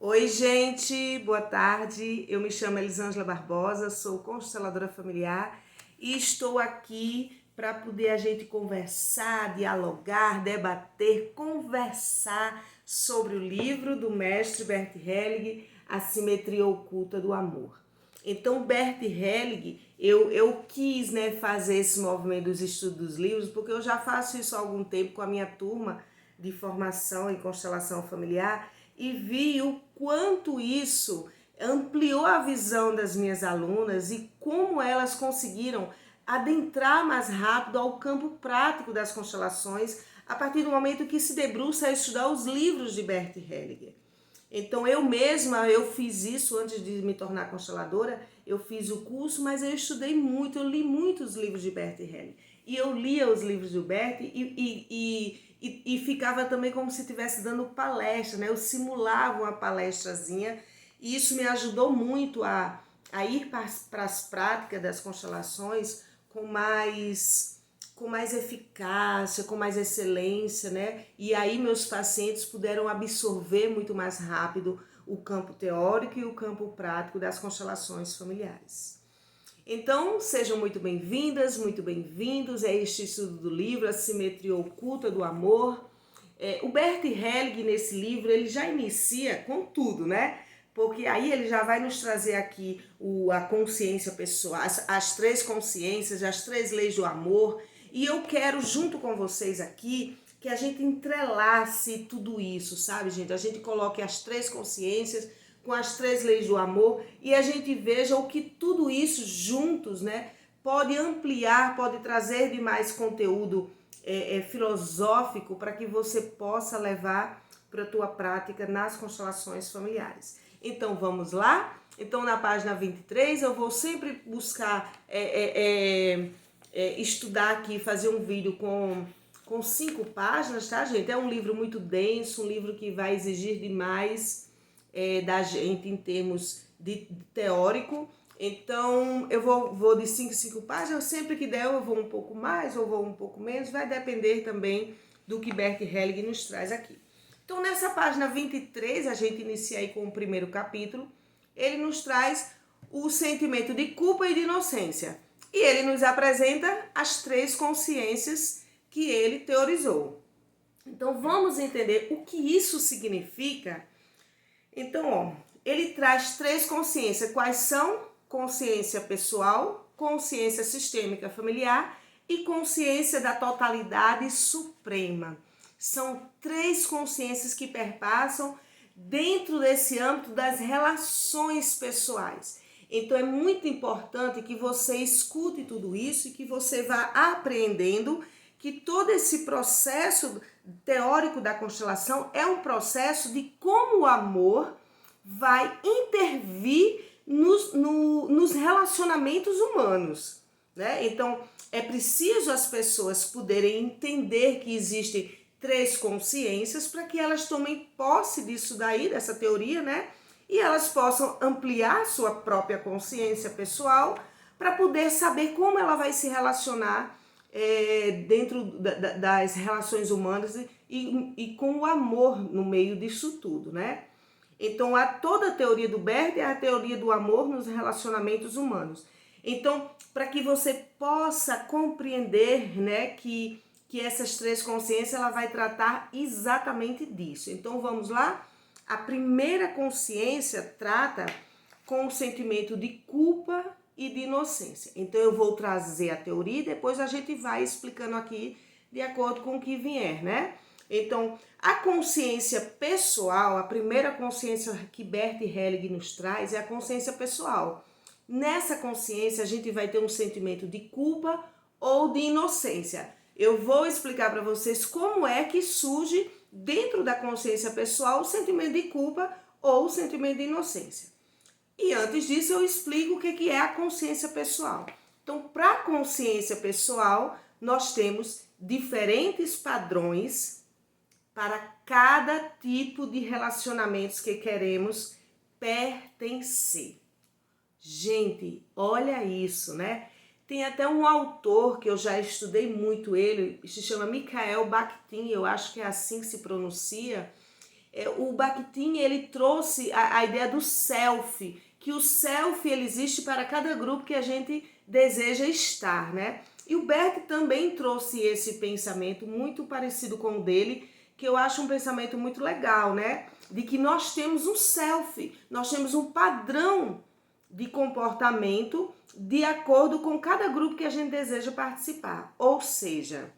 Oi, gente, boa tarde. Eu me chamo Elisângela Barbosa, sou consteladora familiar e estou aqui para poder a gente conversar, dialogar, debater, conversar sobre o livro do mestre Bert Hellinger, A Simetria Oculta do Amor. Então, Bert Hellinger, eu quis fazer esse movimento dos estudos dos livros, porque eu já faço isso há algum tempo com a minha turma de formação em constelação familiar e vi o quanto isso ampliou a visão das minhas alunas e como elas conseguiram adentrar mais rápido ao campo prático das constelações a partir do momento que se debruça a estudar os livros de Bert Hellinger. Então eu mesma, eu fiz isso antes de me tornar consteladora, eu fiz o curso, mas eu estudei muito, eu li muitos livros de Bert Hellinger. E eu lia os livros do Bert e ficava também como se estivesse dando palestra, né? Eu simulava uma palestrazinha e isso me ajudou muito a ir para as práticas das constelações com mais eficácia, com mais excelência, né? E aí meus pacientes puderam absorver muito mais rápido o campo teórico e o campo prático das constelações familiares. Então, sejam muito bem-vindas, muito bem-vindos a este estudo do livro A Simetria Oculta do Amor. O Bert Hellinger, nesse livro, ele já inicia com tudo, né? Porque aí ele já vai nos trazer aqui a consciência pessoal, as três consciências, as três leis do amor. E eu quero, junto com vocês aqui, que a gente entrelace tudo isso, sabe, gente? A gente coloque as três consciências com as três leis do amor e a gente veja o que tudo isso juntos, né, pode ampliar, pode trazer de mais conteúdo filosófico para que você possa levar para a tua prática nas constelações familiares. Então vamos lá? Então na página 23 eu vou sempre buscar estudar aqui, fazer um vídeo com 5 páginas, tá, gente? É um livro muito denso, um livro que vai exigir demais da gente em termos de teórico. Então eu vou de 5 páginas, sempre que der eu vou um pouco mais ou vou um pouco menos, vai depender também do que Bert Hellinger nos traz aqui. Então nessa página 23, a gente inicia aí com o primeiro capítulo, ele nos traz o sentimento de culpa e de inocência. E ele nos apresenta as três consciências que ele teorizou. Então vamos entender o que isso significa. Então, ó, ele traz três consciências. Quais são? Consciência pessoal, consciência sistêmica familiar e consciência da totalidade suprema. São três consciências que perpassam dentro desse âmbito das relações pessoais. Então é muito importante que você escute tudo isso e que você vá apreendendo que todo esse processo teórico da constelação é um processo de como o amor vai intervir nos relacionamentos humanos, né? Então é preciso as pessoas poderem entender que existem três consciências para que elas tomem posse disso daí, dessa teoria, né? E elas possam ampliar sua própria consciência pessoal para poder saber como ela vai se relacionar dentro das relações humanas e com o amor no meio disso tudo, né? Então, toda a teoria do Bert é a teoria do amor nos relacionamentos humanos. Então, para que você possa compreender, né, que essas três consciências ela vai tratar exatamente disso. Então, vamos lá? A primeira consciência trata com o sentimento de culpa e de inocência. Então eu vou trazer a teoria e depois a gente vai explicando aqui de acordo com o que vier, né? Então, a consciência pessoal, a primeira consciência que Bert Hellinger nos traz é a consciência pessoal. Nessa consciência a gente vai ter um sentimento de culpa ou de inocência. Eu vou explicar para vocês como é que surge dentro da consciência pessoal o sentimento de culpa ou o sentimento de inocência. E antes disso eu explico o que é a consciência pessoal. Então, para a consciência pessoal, nós temos diferentes padrões para cada tipo de relacionamentos que queremos pertencer. Gente, olha isso, né? Tem até um autor que eu já estudei muito ele, se chama Mikhail Bakhtin, eu acho que é assim que se pronuncia. O Bakhtin, ele trouxe a ideia do self, que o self ele existe para cada grupo que a gente deseja estar, né? E o Bert também trouxe esse pensamento muito parecido com o dele, que eu acho um pensamento muito legal, né? De que nós temos um self, nós temos um padrão de comportamento de acordo com cada grupo que a gente deseja participar. Ou seja,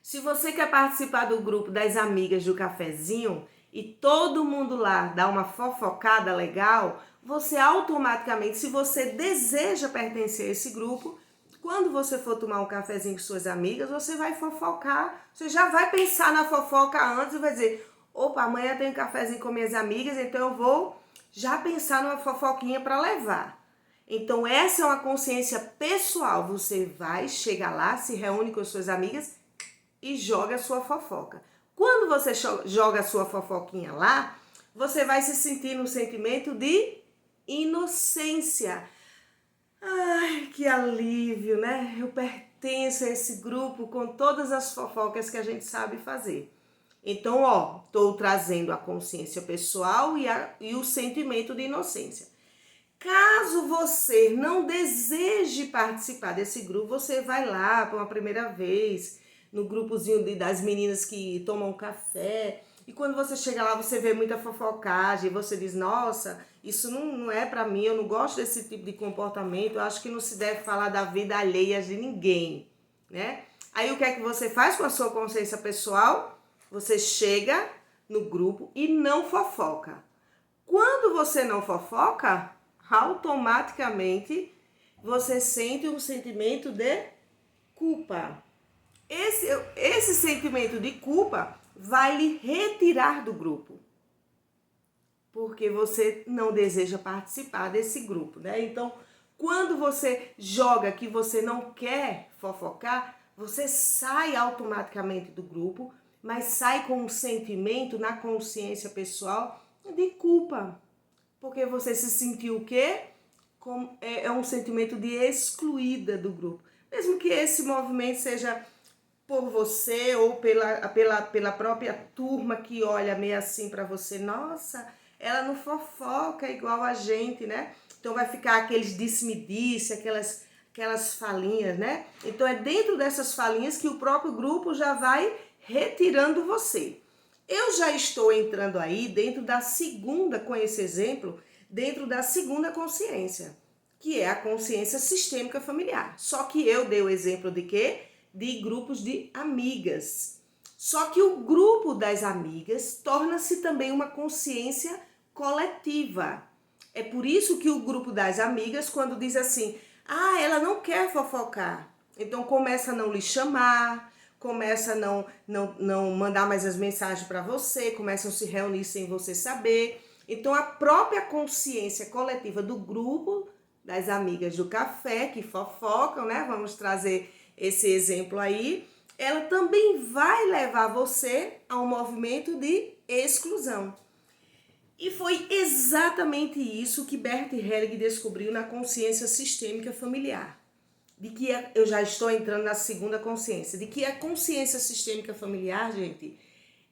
se você quer participar do grupo das amigas do cafezinho e todo mundo lá dá uma fofocada legal, você automaticamente, se você deseja pertencer a esse grupo, quando você for tomar um cafezinho com suas amigas, você vai fofocar, você já vai pensar na fofoca antes e vai dizer, opa, amanhã tem um cafezinho com minhas amigas, então eu vou já pensar numa fofoquinha para levar. Então essa é uma consciência pessoal, você vai, chega lá, se reúne com suas amigas e joga a sua fofoca. Quando você joga a sua fofoquinha lá, você vai se sentir no sentimento de inocência. Ai, que alívio, né? Eu pertenço a esse grupo com todas as fofocas que a gente sabe fazer. Então, ó, estou trazendo a consciência pessoal e o sentimento de inocência. Caso você não deseje participar desse grupo, você vai lá por uma primeira vez no grupozinho das meninas que tomam café. E quando você chega lá, você vê muita fofocagem, você diz, nossa, isso não é pra mim, eu não gosto desse tipo de comportamento, eu acho que não se deve falar da vida alheia de ninguém, né? Aí o que é que você faz com a sua consciência pessoal? Você chega no grupo e não fofoca. Quando você não fofoca, automaticamente você sente um sentimento de culpa. Esse sentimento de culpa vai lhe retirar do grupo, porque você não deseja participar desse grupo, né? Então, quando você joga que você não quer fofocar, você sai automaticamente do grupo, mas sai com um sentimento na consciência pessoal de culpa, porque você se sentiu o quê? É um sentimento de excluída do grupo, mesmo que esse movimento seja por você ou pela própria turma que olha meio assim para você, nossa, ela não fofoca igual a gente, né? Então vai ficar aqueles disse-me-disse, aquelas falinhas, né? Então é dentro dessas falinhas que o próprio grupo já vai retirando você. Eu já estou entrando aí dentro da segunda, com esse exemplo, dentro da segunda consciência, que é a consciência sistêmica familiar. Só que eu dei o exemplo de quê? De grupos de amigas. Só que o grupo das amigas torna-se também uma consciência coletiva. É por isso que o grupo das amigas, quando diz assim, ela não quer fofocar, então começa a não lhe chamar, começa a não mandar mais as mensagens para você, começam a se reunir sem você saber. Então a própria consciência coletiva do grupo das amigas do café, que fofocam, né? Vamos trazer esse exemplo aí, ela também vai levar você a um movimento de exclusão. E foi exatamente isso que Bert Helling descobriu na consciência sistêmica familiar. De que eu já estou entrando na segunda consciência, de que a consciência sistêmica familiar, gente,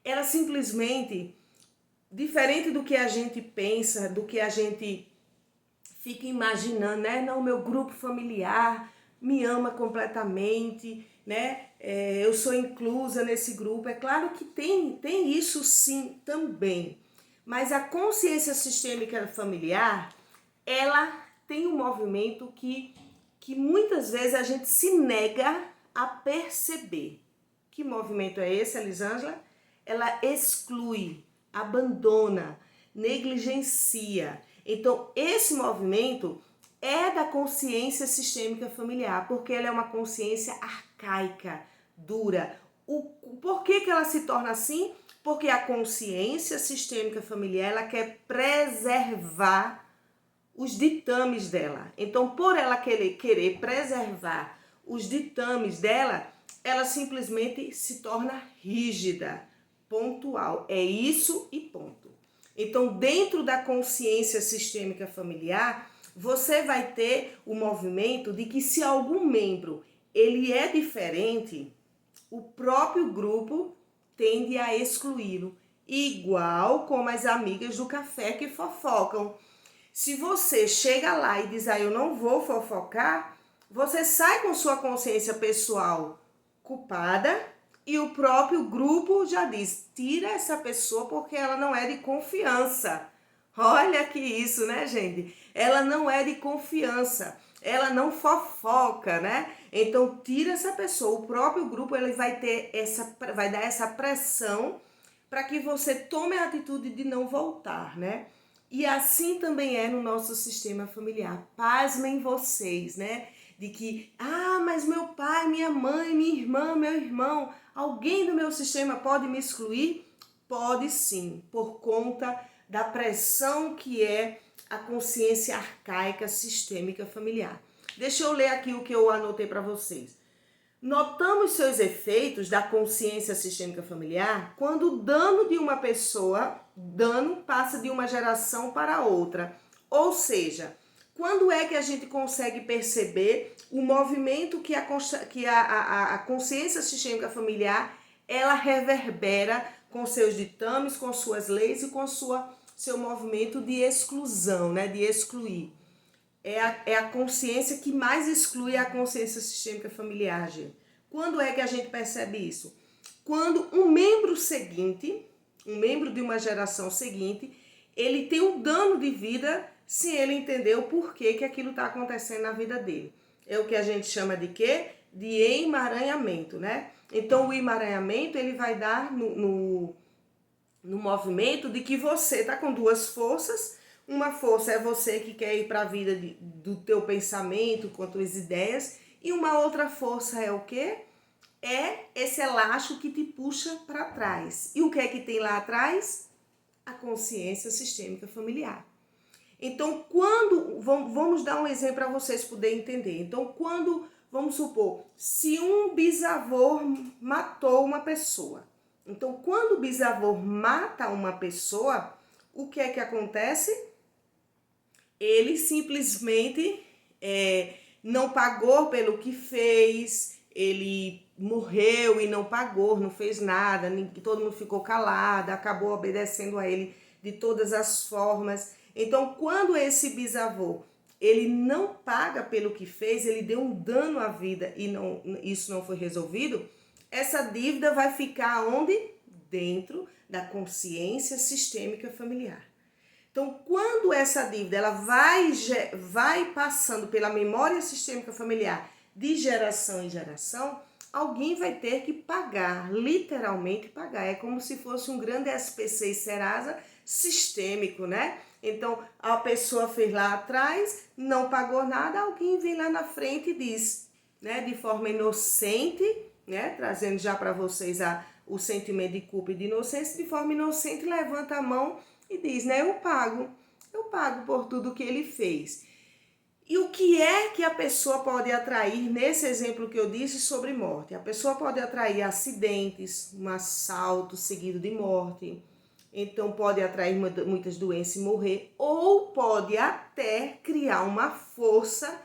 ela simplesmente, diferente do que a gente pensa, do que a gente fica imaginando, né? Não, meu grupo familiar me ama completamente, né? Eu sou inclusa nesse grupo. É claro que tem isso sim também. Mas a consciência sistêmica familiar, ela tem um movimento que muitas vezes a gente se nega a perceber. Que movimento é esse, Elisângela? Ela exclui, abandona, negligencia. Então, esse movimento é da consciência sistêmica familiar, porque ela é uma consciência arcaica, dura. Por que ela se torna assim? Porque a consciência sistêmica familiar, ela quer preservar os ditames dela. Então, por ela querer preservar os ditames dela, ela simplesmente se torna rígida, pontual. É isso e ponto. Então, dentro da consciência sistêmica familiar, você vai ter o movimento de que se algum membro ele é diferente, o próprio grupo tende a excluí-lo igual como as amigas do café que fofocam. Se você chega lá e diz, eu não vou fofocar, você sai com sua consciência pessoal culpada e o próprio grupo já diz, tira essa pessoa porque ela não é de confiança. Olha que isso, né, gente? Ela não é de confiança, ela não fofoca, né? Então tira essa pessoa. O próprio grupo ele vai dar essa pressão para que você tome a atitude de não voltar, né? E assim também é no nosso sistema familiar. Pasmem vocês, né? De que, mas meu pai, minha mãe, minha irmã, meu irmão, alguém do meu sistema pode me excluir? Pode sim, por conta da pressão que é a consciência arcaica sistêmica familiar. Deixa eu ler aqui o que eu anotei para vocês. Notamos seus efeitos da consciência sistêmica familiar quando o dano de uma pessoa, passa de uma geração para outra. Ou seja, quando é que a gente consegue perceber o movimento que a consciência sistêmica familiar ela reverbera com seus ditames, com suas leis e com seu movimento de exclusão, né? De excluir. É a consciência que mais exclui a consciência sistêmica familiar, gente. Quando é que a gente percebe isso? Quando um membro de uma geração seguinte, ele tem um dano de vida sem ele entender o porquê que aquilo está acontecendo na vida dele. É o que a gente chama de quê? De emaranhamento, né? Então, o emaranhamento, ele vai dar no movimento de que você está com duas forças. Uma força é você que quer ir para a vida do teu pensamento, com as tuas ideias. E uma outra força é o quê? É esse elástico que te puxa para trás. E o que é que tem lá atrás? A consciência sistêmica familiar. Então, vamos dar um exemplo para vocês poderem entender. Então, vamos supor, se um bisavô matou uma pessoa. Então, quando o bisavô mata uma pessoa, o que é que acontece? Ele simplesmente não pagou pelo que fez, ele morreu e não pagou, não fez nada, todo mundo ficou calado, acabou obedecendo a ele de todas as formas. Então, quando esse bisavô ele não paga pelo que fez, ele deu um dano à vida e isso não foi resolvido, essa dívida vai ficar onde? Dentro da consciência sistêmica familiar. Então, quando essa dívida ela vai passando pela memória sistêmica familiar de geração em geração, alguém vai ter que pagar, literalmente pagar. É como se fosse um grande SPC e Serasa sistêmico, né? Então, a pessoa fez lá atrás, não pagou nada, alguém vem lá na frente e diz, né, de forma inocente, né, trazendo já para vocês o sentimento de culpa e de inocência, de forma inocente levanta a mão e diz, né, eu pago por tudo que ele fez. E o que é que a pessoa pode atrair nesse exemplo que eu disse sobre morte? A pessoa pode atrair acidentes, um assalto seguido de morte, então pode atrair muitas doenças e morrer, ou pode até criar uma força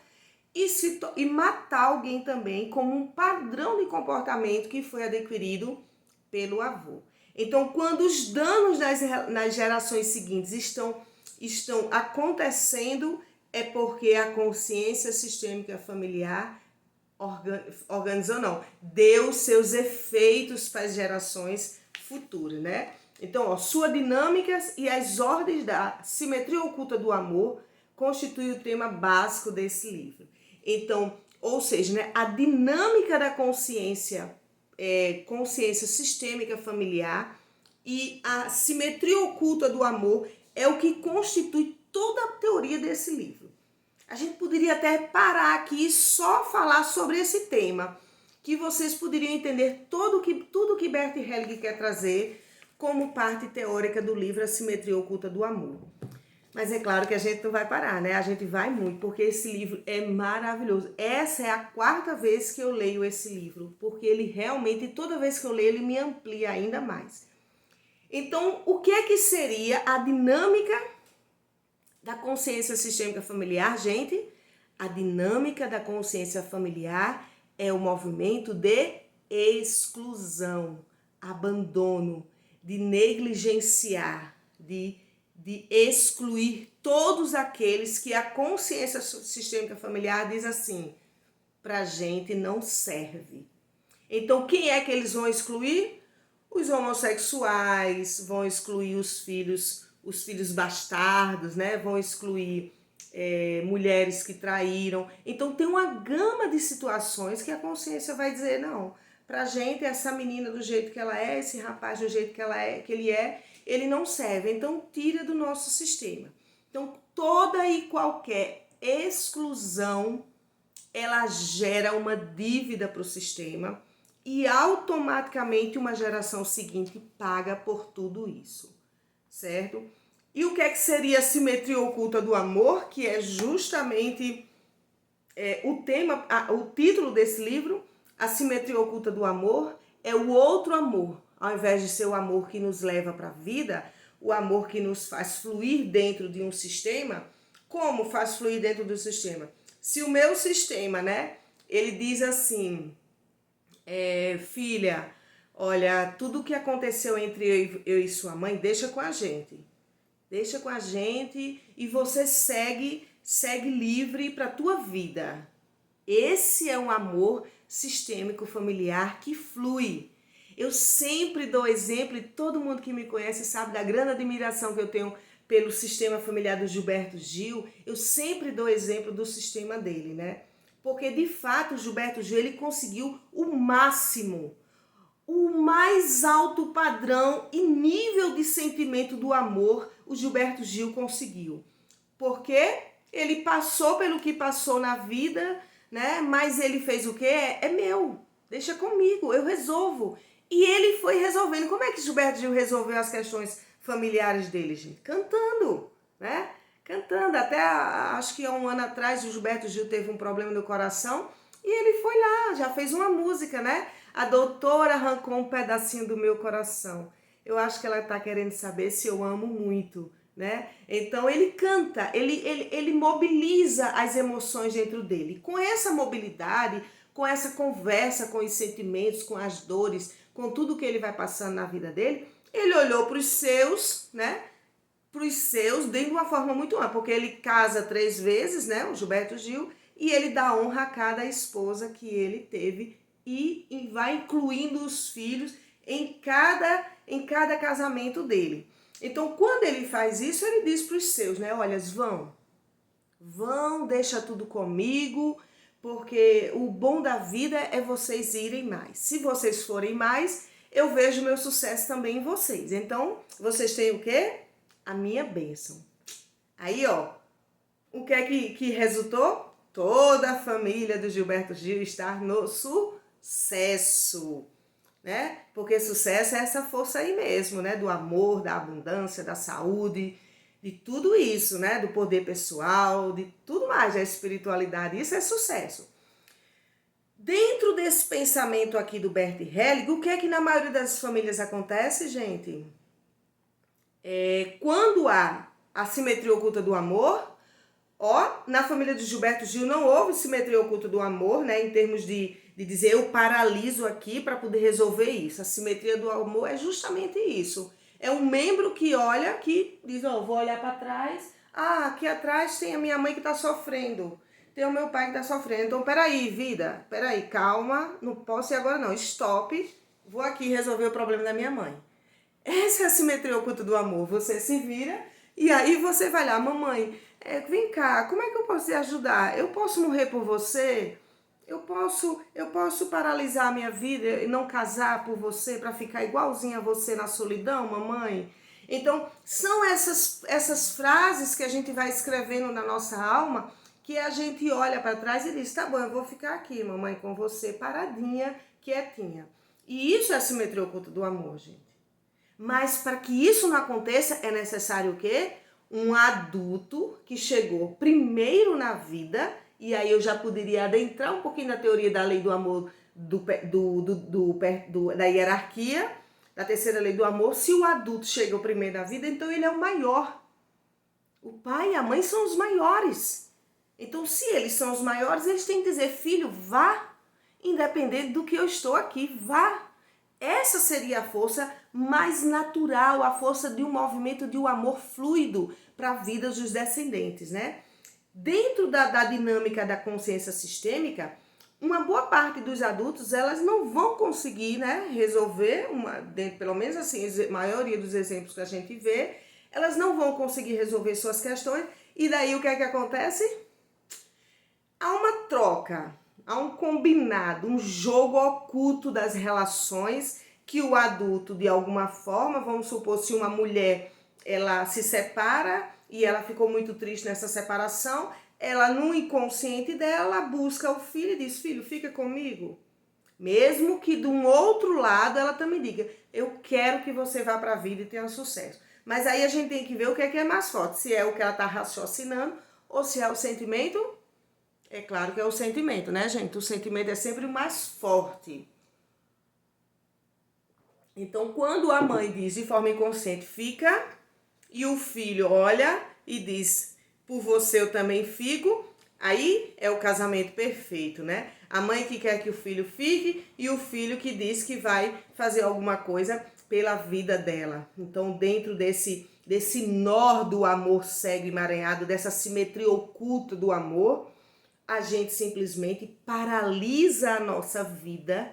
e matar alguém também como um padrão de comportamento que foi adquirido pelo avô. Então, quando os danos nas gerações seguintes estão acontecendo, é porque a consciência sistêmica familiar organizou, não, deu seus efeitos para as gerações futuras, né? Então, sua dinâmica e as ordens da simetria oculta do amor constituem o tema básico desse livro. Então, ou seja, né, a dinâmica da consciência sistêmica familiar e a simetria oculta do amor é o que constitui toda a teoria desse livro. A gente poderia até parar aqui e só falar sobre esse tema, que vocês poderiam entender tudo que Bert Hellinger quer trazer como parte teórica do livro A Simetria Oculta do Amor. Mas é claro que a gente não vai parar, né? A gente vai muito, porque esse livro é maravilhoso. Essa é a 4ª vez que eu leio esse livro, porque ele realmente, toda vez que eu leio, ele me amplia ainda mais. Então, o que é que seria a dinâmica da consciência sistêmica familiar, gente? A dinâmica da consciência familiar é o movimento de exclusão, abandono, de negligenciar, de excluir todos aqueles que a consciência sistêmica familiar diz assim, pra gente não serve. Então quem é que eles vão excluir? Os homossexuais, vão excluir os filhos bastardos, né? Vão excluir mulheres que traíram. Então tem uma gama de situações que a consciência vai dizer, não, pra gente essa menina do jeito que ela é, esse rapaz do jeito que ele é, ele não serve. Então tira do nosso sistema. Então toda e qualquer exclusão, ela gera uma dívida para o sistema e automaticamente uma geração seguinte paga por tudo isso, certo? E o que é que seria a simetria oculta do amor, que é justamente o título desse livro, A Simetria Oculta do Amor, é o outro amor. Ao invés de ser o amor que nos leva para a vida, o amor que nos faz fluir dentro de um sistema. Como faz fluir dentro do sistema? Se o meu sistema, né, ele diz assim, filha, olha, tudo o que aconteceu entre eu e sua mãe, deixa com a gente. Deixa com a gente e você segue livre para a tua vida. Esse é um amor sistêmico familiar que flui. Eu sempre dou exemplo, e todo mundo que me conhece sabe da grande admiração que eu tenho pelo sistema familiar do Gilberto Gil. Eu sempre dou exemplo do sistema dele, né? Porque de fato o Gilberto Gil, ele conseguiu o máximo, o mais alto padrão e nível de sentimento do amor o Gilberto Gil conseguiu. Porque ele passou pelo que passou na vida, né? Mas ele fez o quê? É meu, deixa comigo, eu resolvo. E ele foi resolvendo. Como é que Gilberto Gil resolveu as questões familiares dele, gente? Cantando, né? Cantando. Até acho que há um ano atrás o Gilberto Gil teve um problema no coração e ele foi lá, já fez uma música, né? A doutora arrancou um pedacinho do meu coração. Eu acho que ela está querendo saber se eu amo muito, né? Então ele canta, ele mobiliza as emoções dentro dele. Com essa mobilidade, com essa conversa com os sentimentos, com as dores, com tudo que ele vai passando na vida dele, ele olhou para os seus, né? Para os seus, de uma forma muito ampla, porque ele casa 3 vezes, né? O Gilberto Gil, e ele dá honra a cada esposa que ele teve e vai incluindo os filhos em cada casamento dele. Então, quando ele faz isso, ele diz para os seus, né? Olha, vão, deixa tudo comigo, porque o bom da vida é vocês irem mais. Se vocês forem mais, eu vejo meu sucesso também em vocês. Então, vocês têm o quê? A minha bênção. Aí, ó, o que é que resultou? Toda a família do Gilberto Gil está no sucesso, né? Porque sucesso é essa força aí mesmo, né? Do amor, da abundância, da saúde, de tudo isso, né? Do poder pessoal, de tudo mais, da espiritualidade. Isso é sucesso. Dentro desse pensamento aqui do Bert Hellinger, o que é que na maioria das famílias acontece, gente? Quando há a simetria oculta do amor, na família de Gilberto Gil não houve simetria oculta do amor, né? Em termos de dizer eu paraliso aqui para poder resolver isso. A simetria do amor é justamente isso. É um membro que olha, que diz, vou olhar para trás. Aqui atrás tem a minha mãe que está sofrendo. Tem o meu pai que está sofrendo. Então, peraí, vida. Peraí, calma. Não posso ir agora não. Stop. Vou aqui resolver o problema da minha mãe. Essa é a simetria oculta do amor. Você se vira e aí você vai lá. Mamãe, vem cá. Como é que eu posso te ajudar? Eu posso morrer por você? Eu posso paralisar a minha vida e não casar por você para ficar igualzinha a você na solidão, mamãe? Então, são essas frases que a gente vai escrevendo na nossa alma que a gente olha para trás e diz, tá bom, eu vou ficar aqui, mamãe, com você, paradinha, quietinha. E isso é a simetria oculta do amor, gente. Mas para que isso não aconteça, é necessário o quê? Um adulto que chegou primeiro na vida, e aí eu já poderia adentrar um pouquinho na teoria da lei do amor, da hierarquia, da terceira lei do amor. Se o adulto chegou primeiro na vida, então ele é o maior. O pai e a mãe são os maiores. Então, se eles são os maiores, eles têm que dizer, filho, vá, independente do que eu estou aqui, vá. Essa seria a força mais natural, a força de um movimento de um amor fluido para a vida dos descendentes, né? Dentro da dinâmica da consciência sistêmica, uma boa parte dos adultos, elas não vão conseguir, né, resolver, pelo menos assim, a maioria dos exemplos que a gente vê, elas não vão conseguir resolver suas questões, e daí o que é que acontece? Há uma troca, há um combinado, um jogo oculto das relações que o adulto, de alguma forma, vamos supor, se uma mulher, ela se separa e ela ficou muito triste nessa separação, ela, no inconsciente dela, busca o filho e diz, filho, fica comigo. Mesmo que de um outro lado ela também diga, eu quero que você vá para a vida e tenha sucesso. Mas aí a gente tem que ver o que é mais forte, se é o que ela está raciocinando ou se é o sentimento. É claro que é o sentimento, né, gente? O sentimento é sempre o mais forte. Então, quando a mãe diz de forma inconsciente, fica, e o filho olha e diz, por você eu também fico, aí é o casamento perfeito, né? A mãe que quer que o filho fique e o filho que diz que vai fazer alguma coisa pela vida dela. Então, dentro desse nó do amor cego e emaranhado, dessa simetria oculta do amor, a gente simplesmente paralisa a nossa vida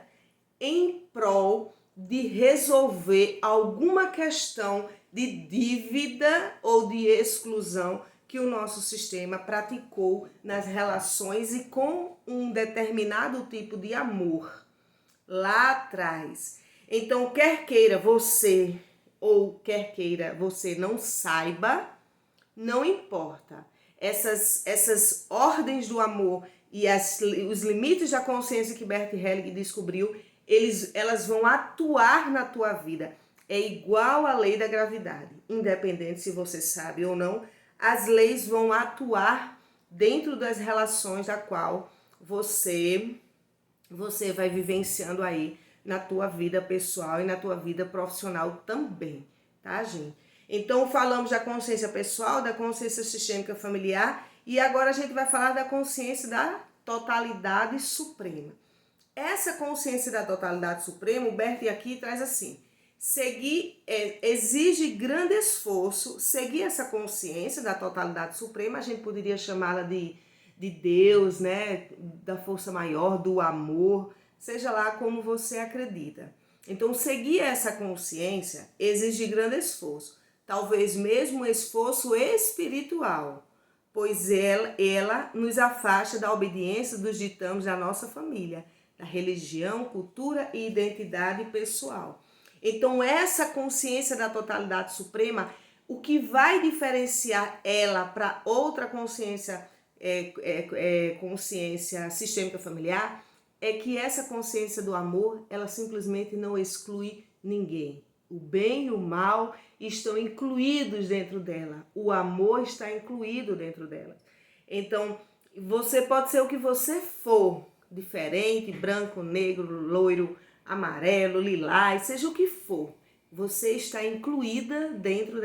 em prol de resolver alguma questão de dívida ou de exclusão que o nosso sistema praticou nas relações e com um determinado tipo de amor lá atrás. Então, quer queira você ou quer queira você não saiba, não importa. Essas ordens do amor e os limites da consciência que Bert Helling descobriu, elas vão atuar na tua vida. É igual à lei da gravidade. Independente se você sabe ou não, as leis vão atuar dentro das relações da qual você vai vivenciando aí na tua vida pessoal e na tua vida profissional também, tá, gente? Então, falamos da consciência pessoal, da consciência sistêmica familiar e agora a gente vai falar da consciência da totalidade suprema. Essa consciência da totalidade suprema, o Bert aqui traz assim, exige grande esforço, seguir essa consciência da totalidade suprema, a gente poderia chamá-la de Deus, né, da força maior, do amor, seja lá como você acredita. Então, seguir essa consciência exige grande esforço. Talvez mesmo um esforço espiritual, pois ela nos afasta da obediência dos ditames da nossa família, da religião, cultura e identidade pessoal. Então, essa consciência da totalidade suprema, o que vai diferenciar ela para outra consciência, consciência sistêmica familiar, é que essa consciência do amor, ela simplesmente não exclui ninguém. O bem e o mal estão incluídos dentro dela. O amor está incluído dentro dela. Então, você pode ser o que você for, diferente, branco, negro, loiro, amarelo, lilás, seja o que for. Você está incluída dentro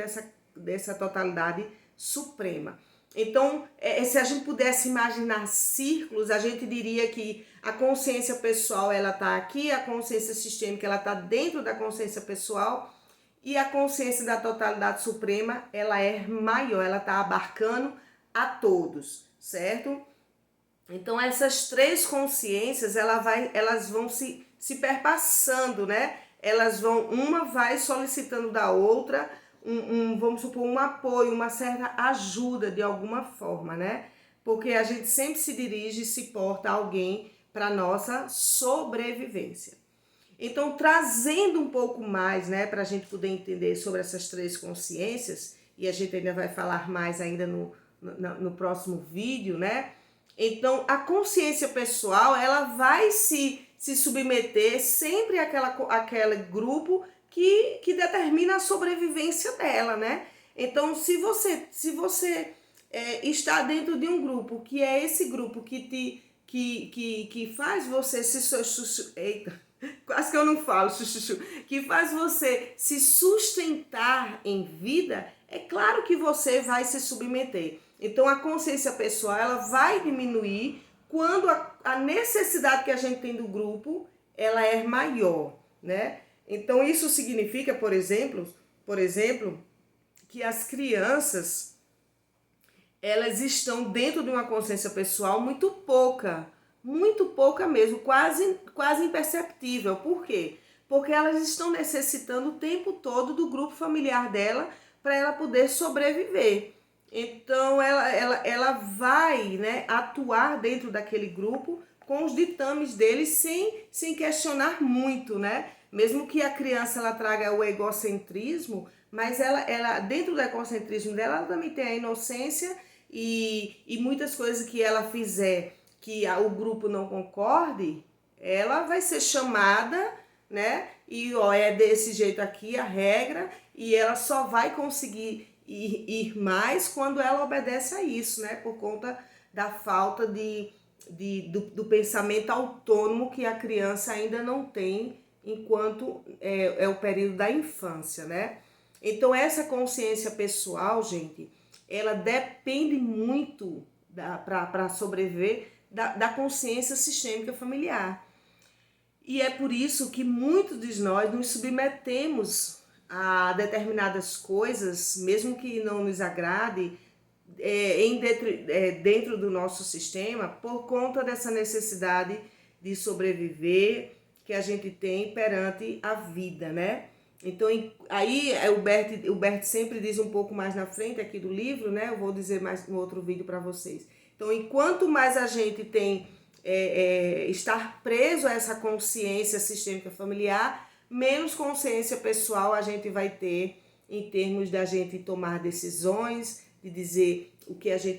dessa totalidade suprema. Então, se a gente pudesse imaginar círculos, a gente diria que a consciência pessoal, ela está aqui, a consciência sistêmica, ela está dentro da consciência pessoal e a consciência da totalidade suprema, ela é maior, ela está abarcando a todos, certo? Então, essas três consciências, elas vão se perpassando, né? Uma vai solicitando da outra, vamos supor, um apoio, uma certa ajuda de alguma forma, né? Porque a gente sempre se dirige e se porta a alguém para nossa sobrevivência. Então, trazendo um pouco mais, né, para a gente poder entender sobre essas três consciências, e a gente ainda vai falar mais ainda no próximo vídeo, né? Então, a consciência pessoal, ela vai se submeter sempre àquele grupo que determina a sobrevivência dela, né? Então, se você está dentro de um grupo, que é esse grupo que faz você eita, quase que eu não falo, que faz você se sustentar em vida, é claro que você vai se submeter. Então, a consciência pessoal, ela vai diminuir quando a necessidade que a gente tem do grupo, ela é maior, né? Então isso significa, por exemplo, que as crianças elas estão dentro de uma consciência pessoal muito pouca mesmo, quase imperceptível. Por quê? Porque elas estão necessitando o tempo todo do grupo familiar dela para ela poder sobreviver. Então ela vai, né, atuar dentro daquele grupo com os ditames deles sem questionar muito, né? Mesmo que a criança ela traga o egocentrismo, mas ela dentro do egocentrismo dela, ela também tem a inocência e muitas coisas que ela fizer que o grupo não concorde, ela vai ser chamada, né? E ó, é desse jeito aqui a regra, e ela só vai conseguir ir mais quando ela obedece a isso, né? Por conta da falta do pensamento autônomo que a criança ainda não tem enquanto é o período da infância, né? Então essa consciência pessoal, gente, ela depende muito para sobreviver da consciência sistêmica familiar. E é por isso que muitos de nós nos submetemos a determinadas coisas, mesmo que não nos agrade, dentro do nosso sistema, por conta dessa necessidade de sobreviver que a gente tem perante a vida, né? Então, aí o Bert sempre diz um pouco mais na frente aqui do livro, né? Eu vou dizer mais no outro vídeo para vocês. Então, enquanto mais a gente tem estar preso a essa consciência sistêmica familiar, menos consciência pessoal a gente vai ter em termos da gente tomar decisões, de dizer o que a gente